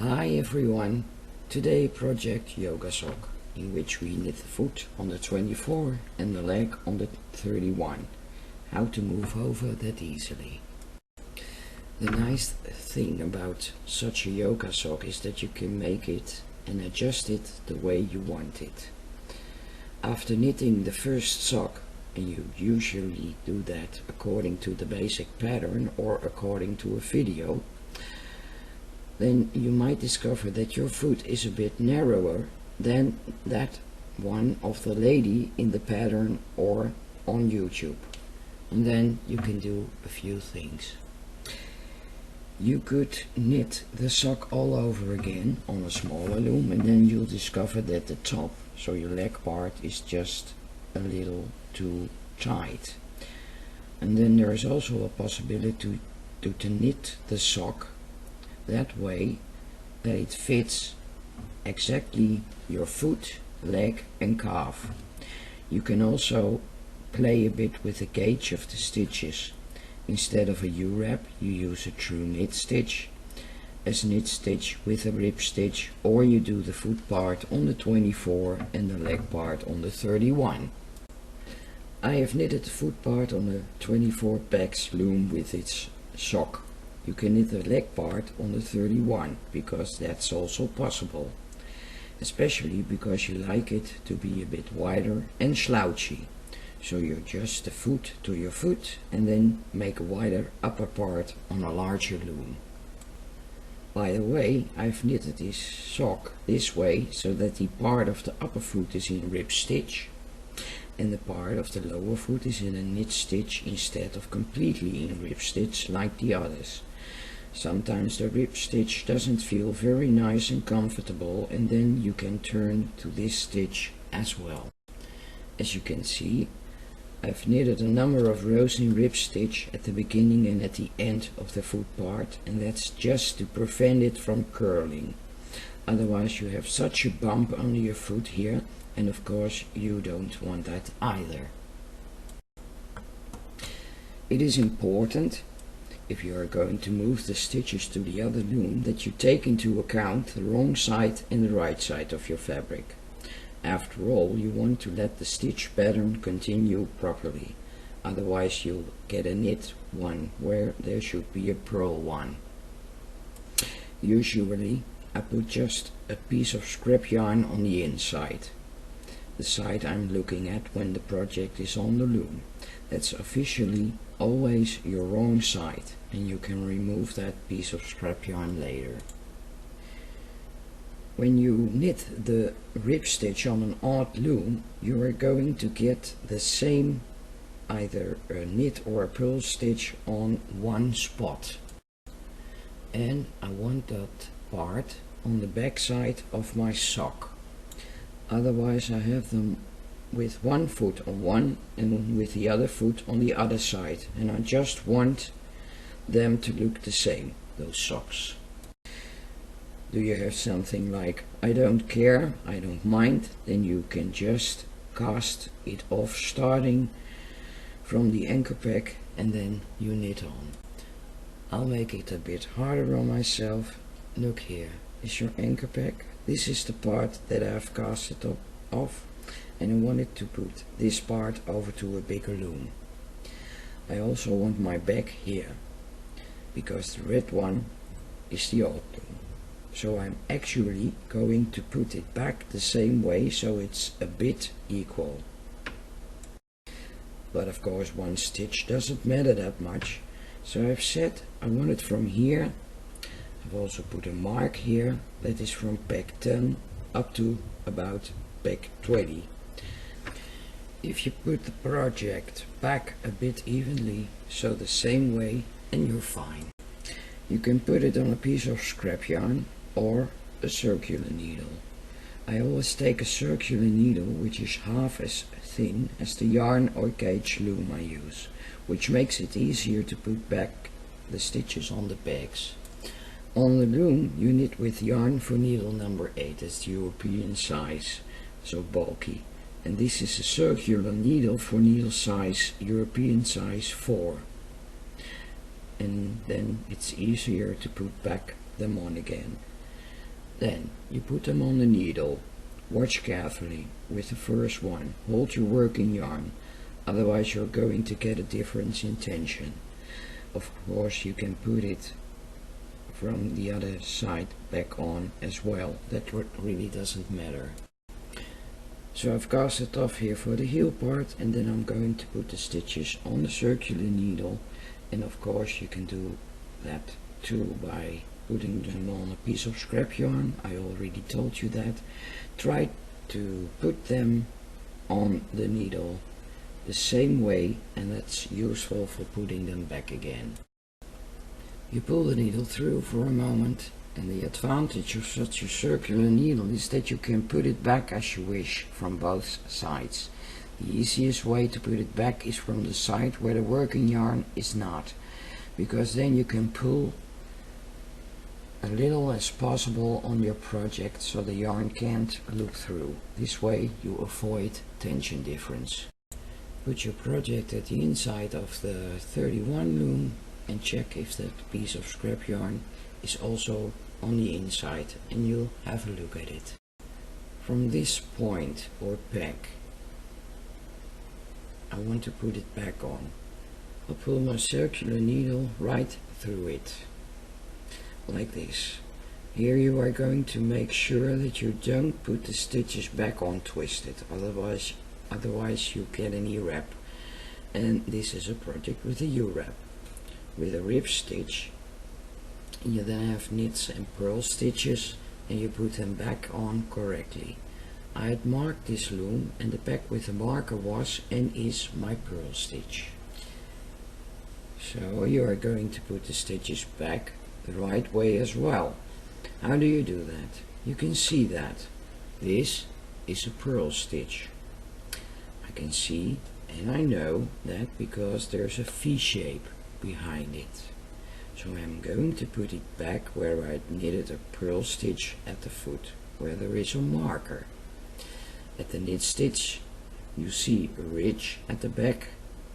Hi everyone, today project yoga sock, in which we knit the foot on the 24 and the leg on the 31. How to move over that easily. The nice thing about such a yoga sock is that you can make it and adjust it the way you want it. After knitting the first sock, and you usually do that according to the basic pattern or according to a video, then you might discover that your foot is a bit narrower than that one of the lady in the pattern or on YouTube. And then you can do a few things. You could knit the sock all over again on a smaller loom, and then you'll discover that the top, so your leg part, is just a little too tight. And then there is also a possibility to knit the sock that way that it fits exactly your foot, leg and calf. You can also play a bit with the gauge of the stitches. Instead of a U-wrap, you use a true knit stitch as knit stitch with a rib stitch, or you do the foot part on the 24 and the leg part on the 31. I have knitted the foot part on the 24 packs loom with its sock. You can knit the leg part on the 31, because that's also possible, especially because you like it to be a bit wider and slouchy. So you adjust the foot to your foot and then make a wider upper part on a larger loom. By the way, I've knitted this sock this way so that the part of the upper foot is in rib stitch and the part of the lower foot is in a knit stitch instead of completely in rib stitch like the others. Sometimes the rib stitch doesn't feel very nice and comfortable, and then you can turn to this stitch as well. As you can see, I've knitted a number of rows in rib stitch at the beginning and at the end of the foot part, and that's just to prevent it from curling. Otherwise you have such a bump under your foot here, and of course you don't want that either. It is important, if you are going to move the stitches to the other loom, that you take into account the wrong side and the right side of your fabric. After all, you want to let the stitch pattern continue properly, otherwise you'll get a knit one where there should be a purl one. Usually I put just a piece of scrap yarn on the inside, the side I'm looking at when the project is on the loom. That's officially always your wrong side, and you can remove that piece of scrap yarn later. When you knit the rib stitch on an odd loom, you are going to get the same either a knit or a purl stitch on one spot. And I want that part on the back side of my sock. Otherwise I have them with one foot on one and with the other foot on the other side, and I just want them to look the same, those socks. Do you have something like I don't care, I don't mind, then you can just cast it off starting from the anchor pack and then you knit on. I'll make it a bit harder on myself. Look, here is your anchor pack. This is the part that I've casted off, and I wanted to put this part over to a bigger loom. I also want my back here, because the red one is the old loom. So I'm actually going to put it back the same way so it's a bit equal. But of course one stitch doesn't matter that much, so I've said I want it from here. I've also put a mark here that is from pack 10 up to about pack 20. If you put the project back a bit evenly, so the same way, and you're fine. You can put it on a piece of scrap yarn or a circular needle. I always take a circular needle which is half as thin as the yarn or gauge loom I use, which makes it easier to put back the stitches on the pegs. On the loom you knit with yarn for needle number 8, as the European size, so bulky, and this is a circular needle for needle size European size 4, and then it's easier to put back them on again. Then you put them on the needle. Watch carefully with the first one. Hold your working yarn, otherwise you're going to get a difference in tension. Of course you can put it from the other side back on as well. That really doesn't matter. So I've cast it off here for the heel part, and then I'm going to put the stitches on the circular needle, and of course you can do that too by putting them on a piece of scrap yarn. I already told you that. Try to put them on the needle the same way, and that's useful for putting them back again. You pull the needle through for a moment, and the advantage of such a circular needle is that you can put it back as you wish from both sides. The easiest way to put it back is from the side where the working yarn is not, because then you can pull a little as possible on your project so the yarn can't look through. This way you avoid tension difference. Put your project at the inside of the 31 loom and check if that piece of scrap yarn is also on the inside, and you'll have a look at it. From this point or peg, I want to put it back on. I'll pull my circular needle right through it, like this. Here you are going to make sure that you don't put the stitches back on twisted, otherwise you get an E-wrap. And this is a project with a U-wrap. With a rib stitch, you then have knits and purl stitches, and you put them back on correctly. I had marked this loom, and the peg with the marker was and is my purl stitch. So you are going to put the stitches back the right way as well. How do you do that? You can see that this is a purl stitch. I can see and I know that because there's a V shape behind it. So I'm going to put it back where I knitted a purl stitch at the foot, where there is a marker. At the knit stitch you see a ridge at the back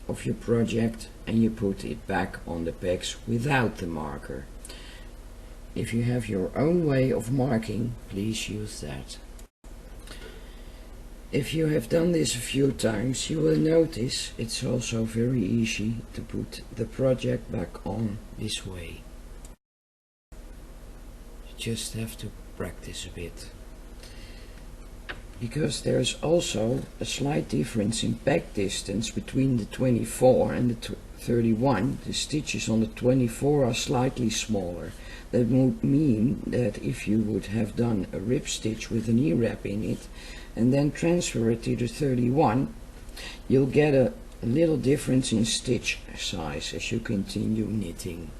of your project, and you put it back on the pegs without the marker. If you have your own way of marking, please use that. If you have done this a few times, you will notice it's also very easy to put the project back on this way. You just have to practice a bit. Because there's also a slight difference in peg distance between the 24 and the 31. The stitches on the 24 are slightly smaller. That would mean that if you would have done a rib stitch with an E-wrap in it and then transfer it to the 31, you'll get a little difference in stitch size as you continue knitting.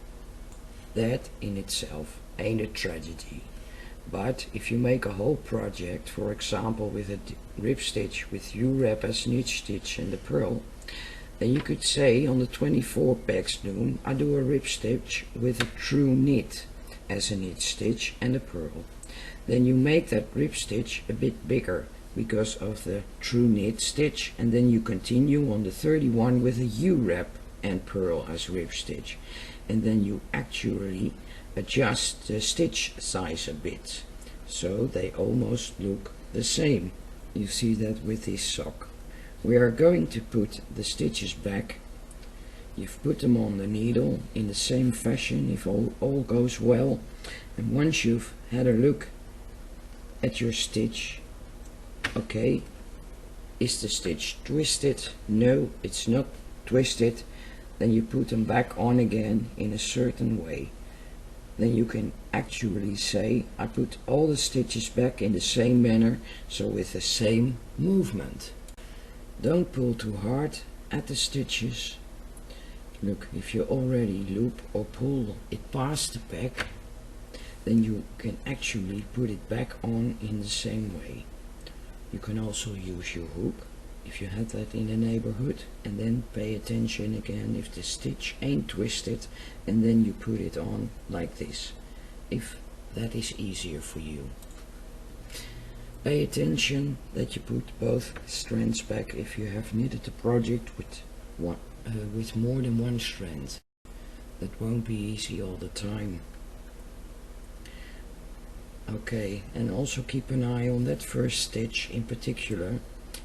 That in itself ain't a tragedy. But if you make a whole project, for example with a rib stitch with U-wrap as knit stitch and the purl, then you could say on the 24 pegs loom I do a rib stitch with a true knit as a knit stitch and a purl. Then you make that rib stitch a bit bigger because of the true knit stitch, and then you continue on the 31 with a U-wrap and purl as rib stitch, and then you actually adjust the stitch size a bit so they almost look the same. You see that with this sock. We are going to put the stitches back. You've put them on the needle in the same fashion if all goes well, and once you've had a look at your stitch, okay, is the stitch twisted? No, it's not twisted. Then you put them back on again in a certain way. Then you can actually say I put all the stitches back in the same manner, so with the same movement. Don't pull too hard at the stitches. Look, if you already loop or pull it past the peg, then you can actually put it back on in the same way. You can also use your hook if you have that in the neighborhood, and then pay attention again if the stitch ain't twisted, and then you put it on like this, if that is easier for you. Pay attention that you put both strands back if you have knitted a project with more than one strand. That won't be easy all the time. Okay, and also keep an eye on that first stitch in particular.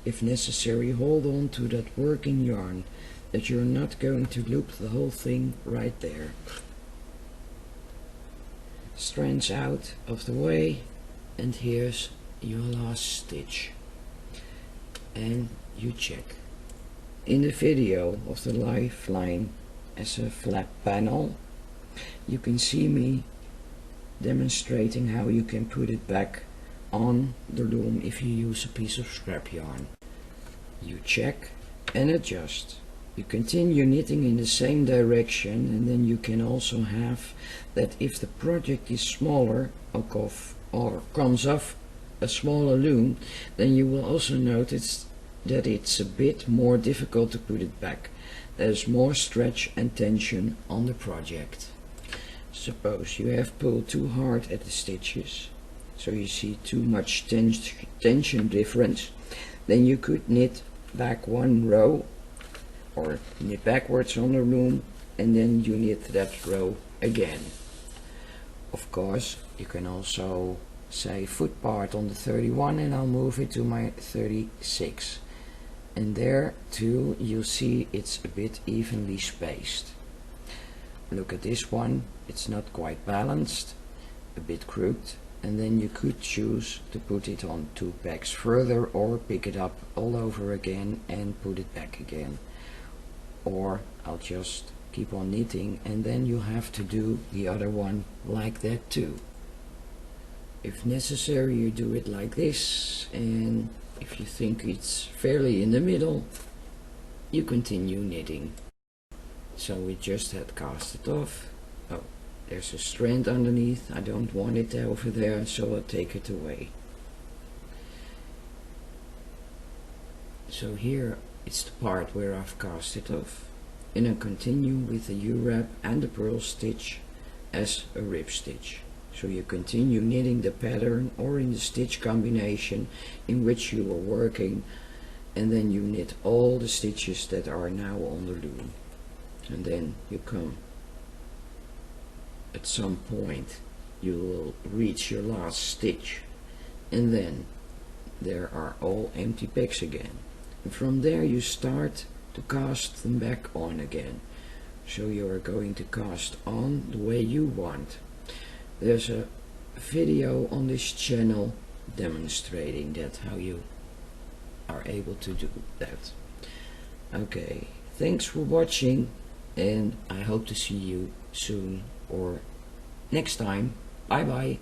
If necessary, hold on to that working yarn, that you're not going to loop the whole thing right there. Strands out of the way, and here's your last stitch. And you check. In the video of the lifeline as a flap panel, you can see me demonstrating how you can put it back on the loom if you use a piece of scrap yarn. You check and adjust. You continue knitting in the same direction, and then you can also have that if the project is smaller or comes off a smaller loom, then you will also notice that it's a bit more difficult to put it back. There's more stretch and tension on the project. Suppose you have pulled too hard at the stitches, so you see too much tension difference, then you could knit back one row or knit backwards on the loom, and then you knit that row again. Of course, you can also say foot part on the 31 and I'll move it to my 36, and there too you'll see it's a bit evenly spaced. Look at this one, it's not quite balanced, a bit crooked, and then you could choose to put it on 2 pegs further, or pick it up all over again and put it back again. Or I'll just keep on knitting, and then you have to do the other one like that too. If necessary, you do it like this, and if you think it's fairly in the middle, you continue knitting. So we just had cast it off. Oh, there's a strand underneath. I don't want it over there, so I'll take it away. So here it's the part where I've cast it off, and I continue with the U-wrap and the purl stitch as a rib stitch. So you continue knitting the pattern or in the stitch combination in which you are working, and then you knit all the stitches that are now on the loom. And then you come, at some point you will reach your last stitch, and then there are all empty pegs again, and from there you start to cast them back on again. So you are going to cast on the way you want. There's a video on this channel demonstrating that, how you are able to do that. Okay, thanks for watching, and I hope to see you soon or next time. Bye bye.